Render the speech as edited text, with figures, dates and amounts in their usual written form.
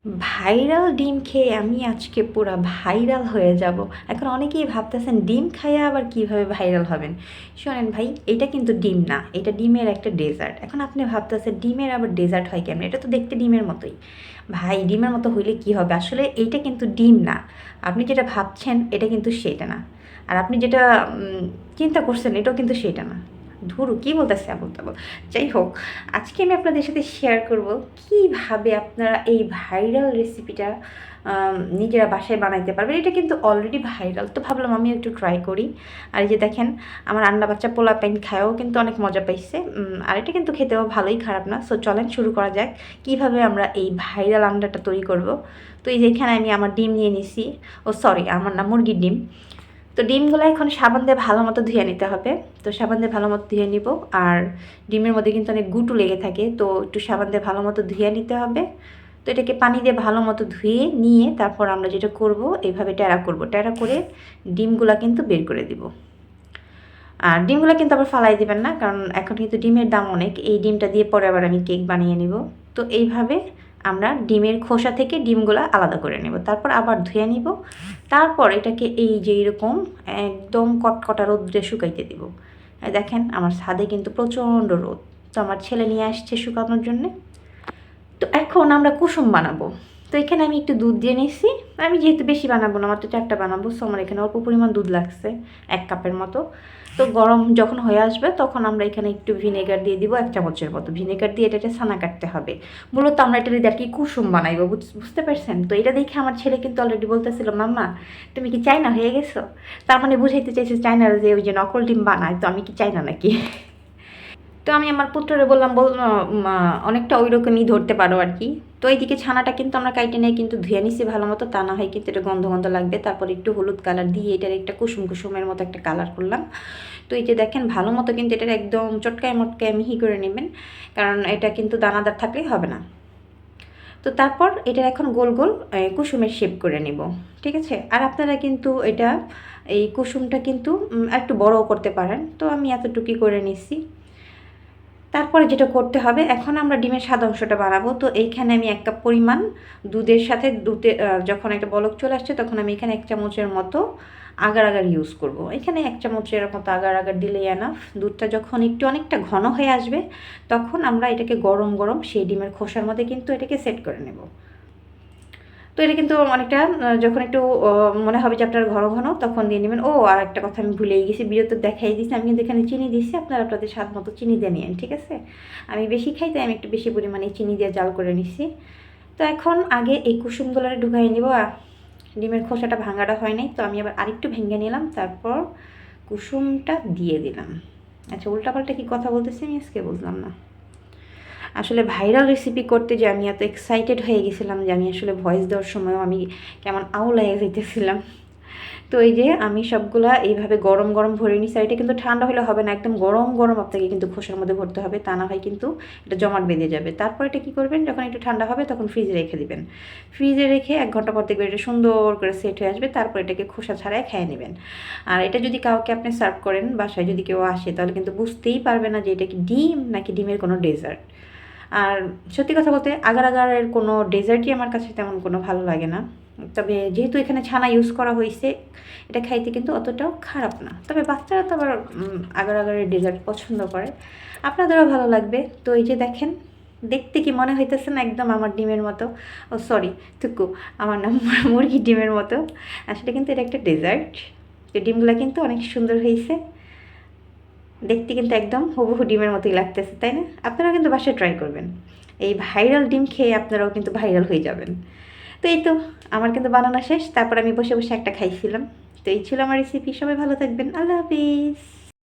Viral ডিম খেয়ে আমি আজকে পুরা ভাইরাল হয়ে যাব। এখন অনেকেই ভাবতেছেন ডিম খাইয়া আবার কিভাবে ভাইরাল হবেন। শোনেন ভাই, এটা কিন্তু ডিম না, এটা ডিমের একটা ডেজার্ট। এখন আপনি ভাবতেছেন ডিমের আবার ডেজার্ট হয় কেমন, এটা তো দেখতে ডিমের মতোই। ভাই ডিমের মতো হইলে কি হবে, আসলে এইটা কিন্তু ডিম না। আপনি যেটা ভাবছেন এটা কিন্তু সেটা না। আর আপনি যেটা চিন্তা করছেন এটাও কিন্তু সেটা না। ধুরু কী বলতেছে আবল তাবল। যাই হোক, আজকে আমি আপনাদের সাথে শেয়ার করব কিভাবে আপনারা এই ভাইরাল রেসিপিটা নিজেরা বাসায় বানাইতে পারবেন। এটা কিন্তু অলরেডি ভাইরাল, তো ভাবলাম আমি একটু ট্রাই করি। আর এই যে দেখেন, আমার রান্না বাচ্চা পোলা প্যান খায়ও কিন্তু অনেক মজা পাইছে। আর এটা কিন্তু খেতেও ভালোই, খারাপ না। সো চলেন শুরু করা যাক কিভাবে আমরা এই ভাইরাল আন্ডাটা তৈরি করব। তো এই যে এখানে আমি আমার ডিম নিয়ে নিছি। ও সরি, আমার না, মুরগির ডিম। তো ডিমগুলো এখন সাবান দিয়ে ভালো মতো ধুয়ে নিতে হবে। তো সাবান দিয়ে ভালো মতো ধুয়ে নিব। আর ডিমের মধ্যে কিন্তু অনেক গুঁটো লেগে থাকে, তো একটু সাবান দিয়ে ভালো মতো ধুয়ে নিতে হবে। তো এটাকে পানি দিয়ে ভালো মতো ধুয়ে নিয়ে তারপর আমরা যেটা করব, এইভাবে টেরা করব। টেরা করে ডিমগুলা কিন্তু বের করে দিব। আর ডিমগুলো কিন্তু আবার ফালাই দিবেন না, কারণ এখন কিন্তু ডিমের দাম অনেক। এই ডিমটা দিয়ে পরে আবার আমি কেক বানিয়ে নিব। তো এইভাবে আমরা ডিমের খোসা থেকে ডিমগুলো আলাদা করে নেব, তারপর আবার ধুয়ে নিব। তারপর এটাকে এই যে এরকম একদম কটকটা রোদ্রে শুকাইতে দিব। দেখেন আমার ছাদে কিন্তু প্রচণ্ড রোদ, তো আমার ছেলে নিয়ে আসছে শুকানোর জন্যে। তো এখন আমরা কুসুম বানাবো। তো এখানে আমি একটু দুধ দিয়ে নিচ্ছি। আমি যেহেতু বেশি বানাবো না, মাত্র 4টা বানাবো, সো আমার এখানে অল্প পরিমাণ দুধ লাগছে, 1 কাপের মতো। তো গরম যখন হয়ে আসবে তখন আমরা এখানে একটু ভিনেগার দিয়ে দিব, 1 চামচের মতো ভিনেগার দিয়ে এটাতে ছানা কাটতে হবে। মূলত আমরা এটা দিয়ে আর কি কুসুম বানাইবো, বুঝতে পারছেন? তো এটা দেখে আমার ছেলে কিন্তু অলরেডি বলতেছিল, মাম্মা তুমি কি চায়না হয়ে গেছো? তার মানে বুঝাইতে চাইছে চায়নার যে ওই যে নকল ডিম বানায়, তো আমি কি চায়না নাকি? তো আমি আমার পুত্ররে বললাম, অনেকটা ওই রকমই ধরতে পারো আর কি। তো এইদিকে ছানাটা কিন্তু আমরা কাইটে নিয়ে কিন্তু ধুয়ে নিছি ভালো মতো, তা না হয় কিন্তু এটা গন্ধ গন্ধ লাগবে। তারপর একটু হলুদ কালার দিয়ে এটার একটা কুসুম কুসুমের মতো একটা কালার করলাম। তো এই যে দেখেন, ভালো মতো কিন্তু এটার একদম চটকায় মটকায় মিহি করে নেবেন, কারণ এটা কিন্তু দানাদার থাকলেই হবে না। তো তারপর এটার এখন গোল গোল কুসুমের শেপ করে নেব, ঠিক আছে? আর আপনারা কিন্তু এটা এই কুসুমটা কিন্তু একটু বড়ও করতে পারেন। তো আমি এতটুকুই করে নিচ্ছি। তারপরে যেটা করতে হবে, এখন আমরা ডিমের সাদা অংশটা বানাবো। তো এইখানে আমি 1 কাপ পরিমাণ দুধের সাথে যখন একটা বলক চলে আসছে তখন আমি এখানে 1 চামচের মতো আগার আগার ইউজ করব। এখানে 1 চামচের মতো আগার আগার দিলেই এনাফ। দুধটা যখন একটু অনেকটা ঘন হয়ে আসবে তখন আমরা এটাকে গরম গরম সেই ডিমের খোসার মধ্যে কিন্তু এটাকে সেট করে নেব। তো এটা কিন্তু অনেকটা যখন একটু মনে হবে যে আপনার ঘন ঘন, তখন দিয়ে নেবেন। ও আর একটা কথা আমি ভুলেই গেছি, বিরত দেখাই দিচ্ছি, আমি কিন্তু এখানে চিনি দিচ্ছি। আপনারা আপনাদের স্বাদ মতো চিনি দিয়ে নিন, ঠিক আছে? আমি বেশি খাই তাই আমি একটু বেশি পরিমাণে চিনি দিয়ে জাল করে নিচ্ছি। তো এখন আগে এই কুসুমগুলো ঢুকাই নিব। ডিমের খোসাটা ভাঙাটা হয় নাই, তো আমি আবার আরেকটু ভেঙে নিলাম, তারপর কুসুমটা দিয়ে দিলাম। আচ্ছা, উল্টাপাল্টা কি কথা বলতেছি আমি আজকে, বুঝলাম না। আসলে ভাইরাল রেসিপি করতে যে আমি এত এক্সাইটেড হয়ে গেছিলাম যে আমি আসলে ভয়েস দেওয়ার সময়ও আমি কেমন আউলাইয়া যাইতেছিলাম। তো এই যে আমি সবগুলা এইভাবে গরম গরম ভরে নিচ্ছি। আর এটা কিন্তু ঠান্ডা হলে হবে না, একদম গরম গরম আপনাকে কিন্তু খোসার মধ্যে ভরতে হবে, তা না হয় কিন্তু এটা জমাট বেঁধে যাবে। তারপর এটা কী করবেন, যখন একটু ঠান্ডা হবে তখন ফ্রিজে রেখে দিবেন। ফ্রিজে রেখে 1 ঘন্টা পর দেখবেন এটা সুন্দর করে সেট হয়ে আসবে। তারপর এটাকে খোসা ছাড়াই খেয়ে নেবেন। আর এটা যদি কাউকে আপনি সার্ভ করেন, বাসায় যদি কেউ আসে, তাহলে কিন্তু বুঝতেই পারবে না যে এটা কি ডিম নাকি ডিমের কোনো ডেজার্ট। আর সত্যি কথা বলতে আগার আগারের কোনো ডেজার্টই আমার কাছে তেমন কোনো ভালো লাগে না। তবে যেহেতু এখানে ছানা ইউজ করা হয়েছে, এটা খাইতে কিন্তু অতটাও খারাপ না। তবে বাচ্চারা তো আবার আগার আগারের ডেজার্ট পছন্দ করে, আপনাদেরও ভালো লাগবে। তো এই যে দেখেন, দেখতে কি মনে হইতেছে না একদম আমার ডিমের মতো? ও সরি, থুকু, আমার নাম মুরগির ডিমের মতো। আসলে কিন্তু এটা একটা ডেজার্ট। তো ডিমগুলো কিন্তু অনেক সুন্দর হয়েছে, দেখতে কিন্তু একদম হুবহু ডিমের মতোই লাগতেছে, তাই না? আপনারা কিন্তু বাসায় ট্রাই করবেন। এই ভাইরাল ডিম খেয়ে আপনারাও কিন্তু ভাইরাল হয়ে যাবেন। তো এই তো, আমার কিন্তু বানানো শেষ। তারপর আমি বসে বসে একটা খাইছিলাম। তো এই ছিল আমার রেসিপি। সবাই ভালো থাকবেন। আল্লাহ হাফিজ।